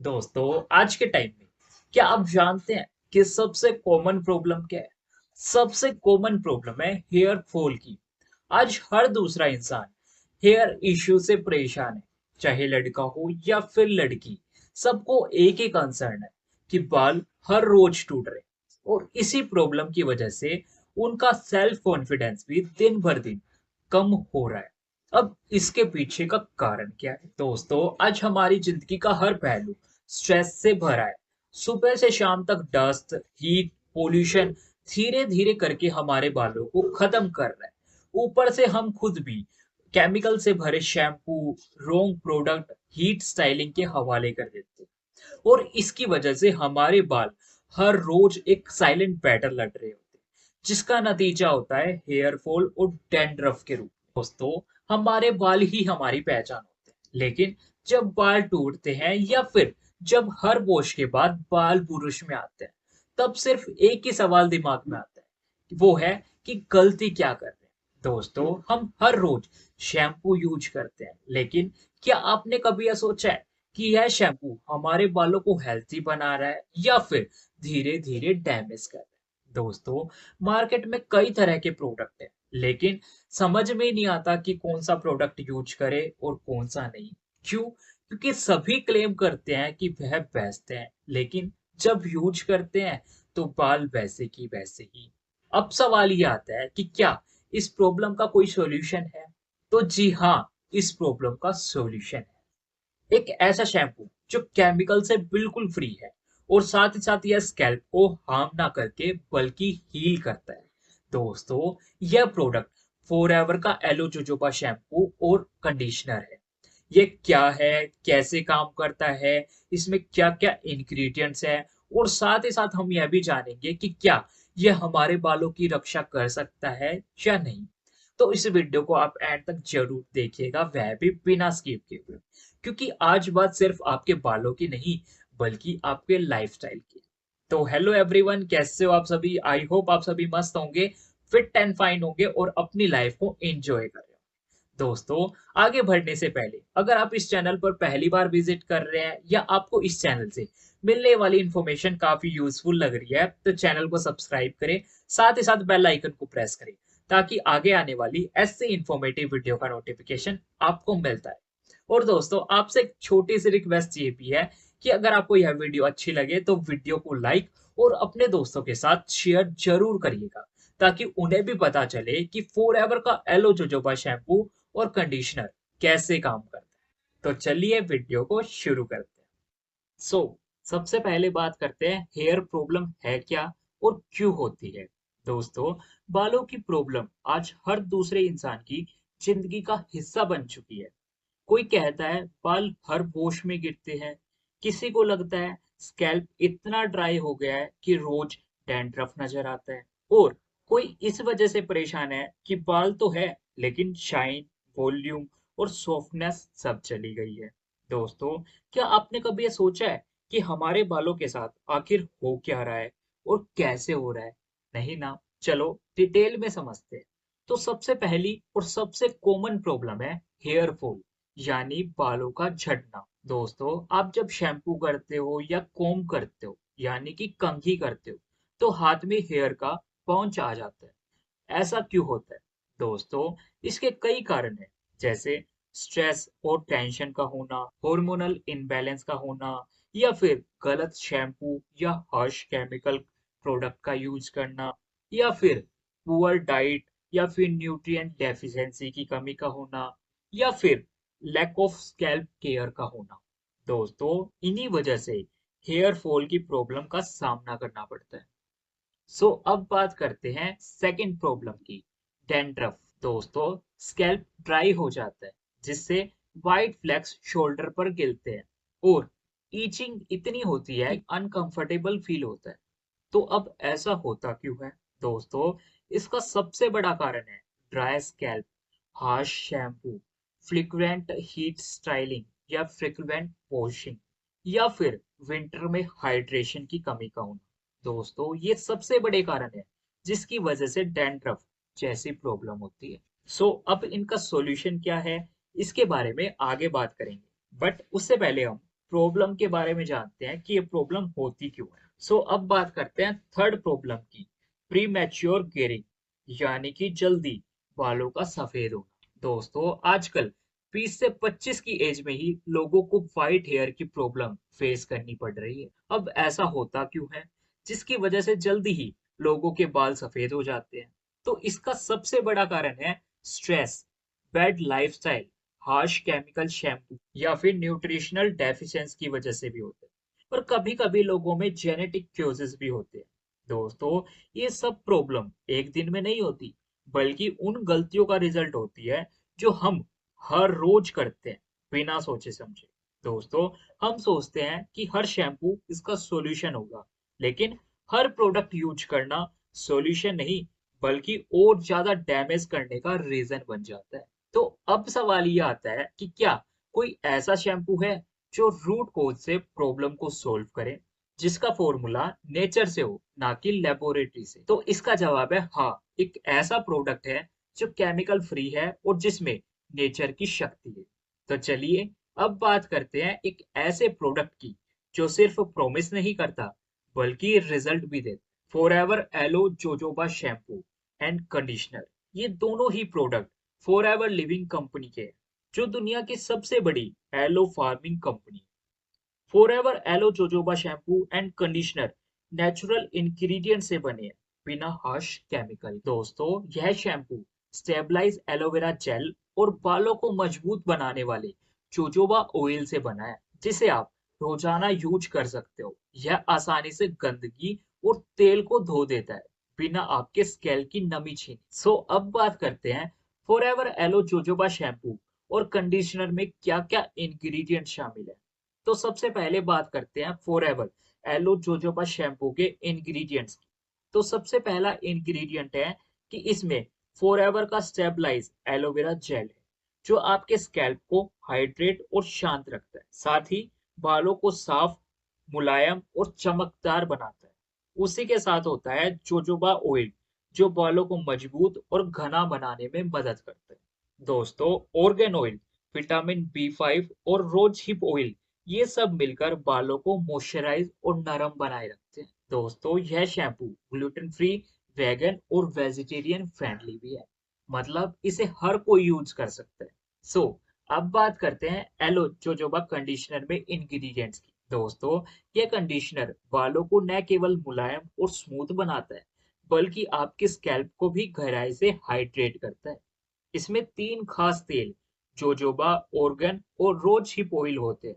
दोस्तों, आज के टाइम में क्या आप जानते हैं कि सबसे कॉमन प्रॉब्लम क्या है? सबसे कॉमन प्रॉब्लम है हेयर फॉल की। आज हर दूसरा इंसान हेयर इश्यू से परेशान है, चाहे लड़का हो या फिर लड़की। सबको एक ही कंसर्न है कि बाल हर रोज टूट रहे हैं और इसी प्रॉब्लम की वजह से उनका सेल्फ कॉन्फिडेंस भी दिन भर दिन कम हो रहा है। अब इसके पीछे का कारण क्या है? दोस्तों, आज हमारी जिंदगी का हर पहलू स्ट्रेस से भरा है। सुबह से शाम तक डस्ट, हीट, पोल्यूशन धीरे धीरे करके हमारे बालों को खत्म कर रहा है। ऊपर से हम खुद भी केमिकल से भरे shampoo, wrong product, heat styling के हवाले कर देते हैं और इसकी वजह से हमारे बाल हर रोज एक साइलेंट बैटल लड़ रहे होते हैं, जिसका नतीजा होता है हेयर फॉल और डैंड्रफ के रूप में। दोस्तों, हमारे बाल ही हमारी पहचान होते हैं, लेकिन जब बाल टूटते हैं या फिर जब हर वॉश के बाद बाल बुरुश में आते हैं, तब सिर्फ एक ही सवाल दिमाग में आता है, वो है कि गलती क्या कर रहे हैं। दोस्तों, हम हर रोज शैम्पू यूज करते हैं, लेकिन क्या आपने कभी यह सोचा है कि यह शैम्पू हमारे बालों को हेल्थी बना रहा है या फिर धीरे धीरे डैमेज कर रहा है? दोस्तों, मार्केट में कई तरह के प्रोडक्ट हैं, लेकिन समझ में ही नहीं आता कि कौन सा प्रोडक्ट यूज करे और कौन सा नहीं। क्यों? क्योंकि सभी क्लेम करते हैं कि वह बेस्ट है, लेकिन जब यूज करते हैं तो बाल वैसे की वैसे ही। अब सवाल ये आता है कि क्या इस प्रॉब्लम का कोई सॉल्यूशन है? तो जी हाँ, इस प्रॉब्लम का सॉल्यूशन है एक ऐसा शैम्पू जो केमिकल से बिल्कुल फ्री है और साथ ही साथ यह स्कैल्प को हार्म ना करके बल्कि हील करता है। दोस्तों, यह प्रोडक्ट फॉरएवर का एलो जोजोबा शैम्पू और कंडीशनर है। ये क्या है, कैसे काम करता है, इसमें क्या-क्या इंग्रेडिएंट्स हैं और साथ ही साथ हम यह भी जानेंगे कि क्या यह हमारे बालों की रक्षा कर सकता है या नहीं। तो इस वीडियो को आप एंड तक ज़रूर देखिएगा, वह भी बिना स्किप किए हुए। क्योंकि आज बात सिर्फ आपके बालों की नहीं, बल्कि आपके लाइफ़स्टाइल की। तो हेलो एवरीवन, कैसे हो आप सभी? आई होप आप सभी मस्त होंगे, फिट एंड फाइन होंगे और अपनी लाइफ़ को एन्जॉय कर रहे हो। दोस्तों, आगे बढ़ने से पहले अगर आप इस चैनल पर पहली बार विजिट कर रहे हैं या आपको इस चैनल से मिलने वाली इन्फॉर्मेशन काफी यूजफुल लग रही है, तो चैनल को सब्सक्राइब करें, साथ ही साथ बेल आइकन को प्रेस करें, ताकि आगे आने वाली ऐसे इन्फॉर्मेटिव वीडियो का नोटिफिकेशन आपको मिलता है। और दोस्तों, आपसे एक छोटी सी रिक्वेस्ट ये भी है कि अगर आपको यह वीडियो अच्छी लगे तो वीडियो को लाइक और अपने दोस्तों के साथ शेयर जरूर करिएगा, ताकि उन्हें भी पता चले कि फॉरएवर का एलो जोजोबा शैम्पू और कंडीशनर कैसे काम करता है। तो चलिए वीडियो को शुरू करते हैं। सो सबसे पहले बात करते हैं हेयर प्रॉब्लम है क्या और क्यों होती है। दोस्तों, बालों की प्रॉब्लम आज हर दूसरे इंसान की जिंदगी का हिस्सा बन चुकी है। कोई कहता है बाल हर वॉश में गिरते हैं, किसी को लगता है स्कैल्प इतना ड्राई हो गया है कि रोज डैंड्रफ नजर आता है, और कोई इस वजह से परेशान है कि बाल तो है लेकिन शाइन, वॉल्यूम और सॉफ्टनेस सब चली गई है। दोस्तों, क्या आपने कभी ये सोचा है कि हमारे बालों के साथ आखिर हो क्या रहा है और कैसे हो रहा है? नहीं ना? चलो डिटेल में समझते हैं। तो सबसे पहली और सबसे कॉमन प्रॉब्लम है हेयर फॉल, यानी बालों का झड़ना। दोस्तों, आप जब शैम्पू करते हो या कोम्ब करते हो, यानी कि कंघी करते हो, तो हाथ में हेयर का पहुंच आ जाता है। ऐसा क्यों होता है? दोस्तों, इसके कई कारण हैं, जैसे स्ट्रेस और टेंशन का होना, हार्मोनल इम्बैलेंस का होना, या फिर गलत शैम्पू या हार्श केमिकल प्रोडक्ट का यूज करना, या फिर पुअर डाइट, या फिर न्यूट्रिएंट डेफिशिएंसी की कमी का होना, या फिर लैक ऑफ स्कैल्प केयर का होना। दोस्तों, इन्हीं वजह से हेयर फॉल की प्रॉब्लम का सामना करना पड़ता है। अब बात करते हैं सेकंड प्रॉब्लम की, डैंड्रफ। दोस्तों, स्कैल्प ड्राई हो जाता है, जिससे वाइट फ्लैक्स शोल्डर पर गिरते हैं और ईचिंग इतनी होती है कि अनकंफर्टेबल फील होता है। तो अब ऐसा होता क्यों है? दोस्तों, इसका सबसे बड़ा कारण है dry scalp, harsh shampoo, frequent heat styling या फ्रीक्वेंट वॉशिंग, या फिर विंटर में हाइड्रेशन की कमी का होना। दोस्तों, ये सबसे बड़े कारण है जिसकी वजह से डैंड्रफ जैसी प्रॉब्लम होती है। अब इनका सॉल्यूशन क्या है, इसके बारे में आगे बात करेंगे, बट उससे पहले हम प्रॉब्लम के बारे में जानते हैं कि ये प्रॉब्लम होती क्यों है। अब बात करते हैं थर्ड प्रॉब्लम की, प्री मैच्योर गियरिंग, यानी कि जल्दी बालों का सफेद होना। दोस्तों आजकल 20 से 25 की एज में ही लोगों को व्हाइट हेयर की प्रॉब्लम फेस करनी पड़ रही है। अब ऐसा होता क्यों है, जिसकी वजह से जल्दी ही लोगों के बाल सफेद हो जाते हैं? तो इसका सबसे बड़ा कारण है stress, bad lifestyle, harsh chemical shampoo या फिर न्यूट्रिशनल डेफिशिएंसी की वजह से भी होते हैं। और कभी कभी लोगों में जेनेटिक क्यूजेस भी होते हैं। दोस्तों ये सब प्रॉब्लम एक दिन में नहीं होती, बल्कि उन गलतियों का रिजल्ट होती है जो हम हर रोज करते हैं बिना सोचे समझे। दोस्तों हम सोचते हैं कि हर शैम्पू इसका सॉल्यूशन होगा, लेकिन हर प्रोडक्ट यूज करना सॉल्यूशन नहीं, बल्कि और ज्यादा डैमेज करने का रीजन बन जाता है। तो अब सवाल ये आता है कि क्या कोई ऐसा शैम्पू है जो रूट कोज से प्रॉब्लम को सॉल्व करे, जिसका फॉर्मूला नेचर से हो ना कि लेबोरेटरी से? तो इसका जवाब है हाँ, एक ऐसा प्रोडक्ट है जो केमिकल फ्री है और जिसमें नेचर की शक्ति है। तो चलिए अब बात करते हैं एक ऐसे प्रोडक्ट की जो सिर्फ प्रॉमिस नहीं करता, बल्कि रिजल्ट भी देता। Forever aloe jojoba shampoo and conditioner, ये दोनों ही प्रोडक्ट फॉरएवर लिविंग कंपनी के हैं, जो दुनिया की सबसे बड़ी aloe farming company. Forever aloe jojoba shampoo and conditioner natural ingredient से बने हैं, बिना हार्श केमिकल। दोस्तों यह शैम्पू स्टेबलाइज एलोवेरा जेल और बालों को मजबूत बनाने वाले जोजोबा ऑयल से बना है, जिसे आप रोजाना यूज कर सकते हो। यह आसानी से गंदगी और तेल को धो देता है, बिना आपके स्कैल्प की नमी छीने। अब बात करते हैं फॉरएवर एलो जोजोबा शैम्पू और कंडीशनर में क्या क्या इंग्रेडिएंट शामिल है। तो सबसे पहले बात करते हैं फॉरएवर एलो जोजोबा शैम्पू के इंग्रेडिएंट्स की। तो सबसे पहला इंग्रेडिएंट है कि इसमें फॉरएवर का स्टेबलाइज एलोवेरा जेल है, जो आपके स्कैल्प को हाइड्रेट और शांत रखता है, साथ ही बालों को साफ, मुलायम और चमकदार बनाता है। उसी के साथ होता है जोजोबा ऑयल, जो बालों को मजबूत और घना बनाने में मदद करता है। दोस्तों ऑर्गन ऑयल, विटामिन बी 5 और रोज हिप ऑयल, ये सब मिलकर बालों को मॉइस्चराइज और नरम बनाए रखते हैं। दोस्तों यह शैम्पू ग्लूटेन फ्री, वेगन और वेजिटेरियन फ्रेंडली भी है, मतलब इसे हर कोई यूज कर सकता है। सो अब बात करते हैं एलो जोजोबा कंडीशनर में इंग्रेडिएंट्स की। दोस्तों यह कंडीशनर बालों को न केवल मुलायम और स्मूथ बनाता है, बल्कि आपके स्कैल्प को भी गहराई से हाइड्रेट करता है। इसमें 3 खास तेल, जोजोबा, ऑर्गन और रोज हिप ऑयल होते हैं,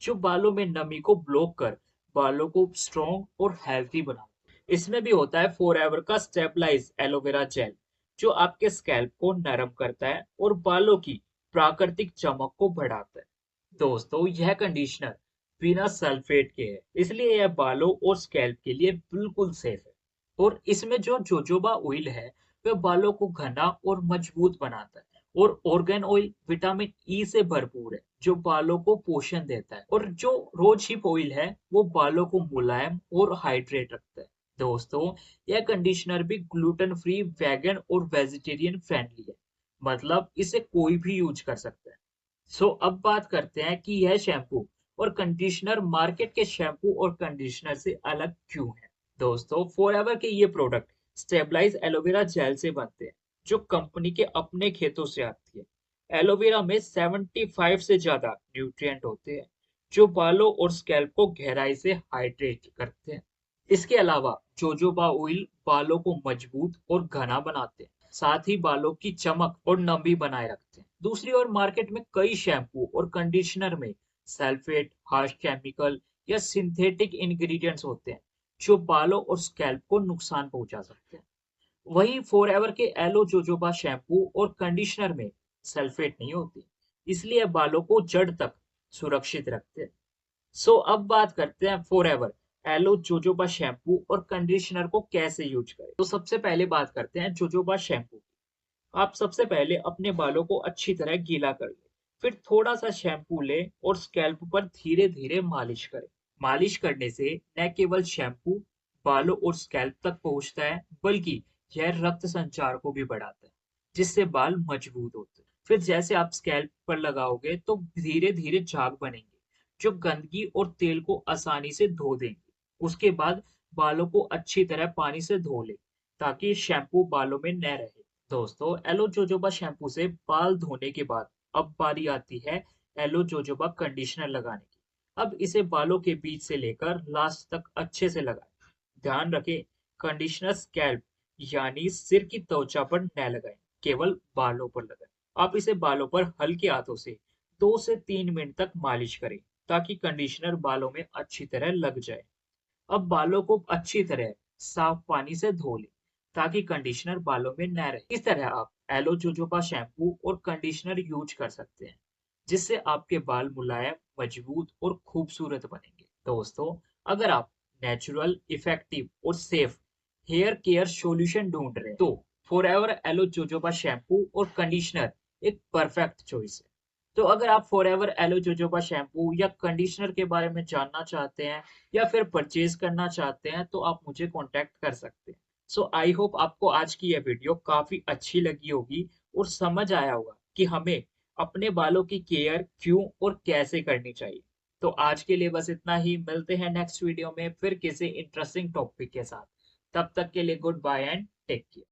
जो बालों में नमी को ब्लॉक कर बालों को स्ट्रॉन्ग और हेल्थी बनाते हैं। इसमें भी होता है फॉरएवर का स्टेबलाइज एलोवेरा जेल, जो आपके स्कैल्प को नरम करता है और बालों की प्राकृतिक चमक को बढ़ाता है। दोस्तों यह कंडीशनर बिना सल्फेट के है, इसलिए यह बालों और स्कैल्प के लिए बिल्कुल सेफ है। और इसमें जो जोजोबा ऑयल है वह बालों को घना और मजबूत बनाता है, और ऑर्गन ऑयल विटामिन ई से भरपूर है, जो बालों को पोषण देता है। और जो रोज हिप ऑयल है वो बालों को मुलायम और हाइड्रेट रखता है। दोस्तों यह कंडीशनर भी ग्लूटेन फ्री, वेगन और वेजिटेरियन फ्रेंडली है, मतलब इसे कोई भी यूज कर सकता है। अब बात करते हैं कि यह शैम्पू और कंडीशनर मार्केट के शैम्पू और कंडीशनर से अलग क्यों है। दोस्तों फॉरएवर के ये प्रोडक्ट स्टेबलाइज एलोवेरा जेल से बनते हैं, जो कंपनी के अपने खेतों से आती है। एलोवेरा में 75 से ज्यादा न्यूट्रिएंट होते हैं, जो बालों और स्कैल्प को गहराई से हाइड्रेट करते हैं। इसके अलावा जोजोबा ऑयल बालों को मजबूत और घना बनाते हैं, साथ ही बालों की चमक और नमी बनाए रखते हैं। दूसरी ओर मार्केट में कई शैम्पू और कंडीशनर में सल्फेट, हार्श केमिकल या सिंथेटिक इंग्रेडिएंट्स होते हैं, जो बालों और स्कैल्प को नुकसान पहुंचा सकते हैं। वहीं फॉरएवर के एलो जोजोबा शैम्पू और कंडीशनर में सल्फेट नहीं होती, इसलिए बालों को जड़ तक सुरक्षित रखते हैं। अब बात करते हैं फॉरएवर एलो जोजोबा शैम्पू और कंडीशनर को कैसे यूज करें। तो सबसे पहले बात करते हैं जोजोबा शैम्पू। आप सबसे पहले अपने बालों को अच्छी तरह गीला कर लें, फिर थोड़ा सा शैम्पू लें और स्कैल्प पर धीरे धीरे मालिश करें। मालिश करने से न केवल शैम्पू बालों और स्कैल्प तक पहुंचता है, बल्कि यह रक्त संचार को भी बढ़ाता है, जिससे बाल मजबूत होते हैं। फिर जैसे आप स्कैल्प पर लगाओगे तो धीरे धीरे झाग बनेंगे, जो गंदगी और तेल को आसानी से धो देंगे। उसके बाद बालों को अच्छी तरह पानी से धो लें ताकि शैम्पू बालों में न रहे। दोस्तों, एलो जोजोबा शैम्पू से बाल धोने के बाद अब बारी आती है एलो जोजोबा कंडीशनर लगाने की। अब इसे बालों के बीच से लेकर लास्ट तक अच्छे से लगाएं। ध्यान रखें, कंडीशनर स्कैल्प यानी सिर की त्वचा पर न लगाएं, केवल बालों पर लगाएं। आप इसे बालों पर हल्के हाथों से 2 से 3 मिनट तक मालिश करें ताकि कंडीशनर बालों में अच्छी तरह लग जाए। अब बालों को अच्छी तरह साफ पानी से धो लें ताकि कंडीशनर बालों में न रहे। इस तरह आप एलो जोजोबा शैम्पू और कंडीशनर यूज कर सकते हैं, जिससे आपके बाल मुलायम, मजबूत और खूबसूरत बनेंगे। दोस्तों, अगर आप नेचुरल, इफेक्टिव और सेफ हेयर केयर सॉल्यूशन ढूंढ रहे हैं, तो फॉरएवर एलो जोजोबा शैम्पू और कंडीशनर एक परफेक्ट चॉइस है। तो अगर आप फॉरएवर एलो जोजोबा शैम्पू या कंडीशनर के बारे में जानना चाहते हैं या फिर परचेज करना चाहते हैं, तो आप मुझे कांटेक्ट कर सकते हैं। सो आई होप आपको आज की यह वीडियो काफी अच्छी लगी होगी और समझ आया होगा कि हमें अपने बालों की केयर क्यों और कैसे करनी चाहिए। तो आज के लिए बस इतना ही। मिलते हैं नेक्स्ट वीडियो में फिर किसी इंटरेस्टिंग टॉपिक के साथ। तब तक के लिए goodbye and take care.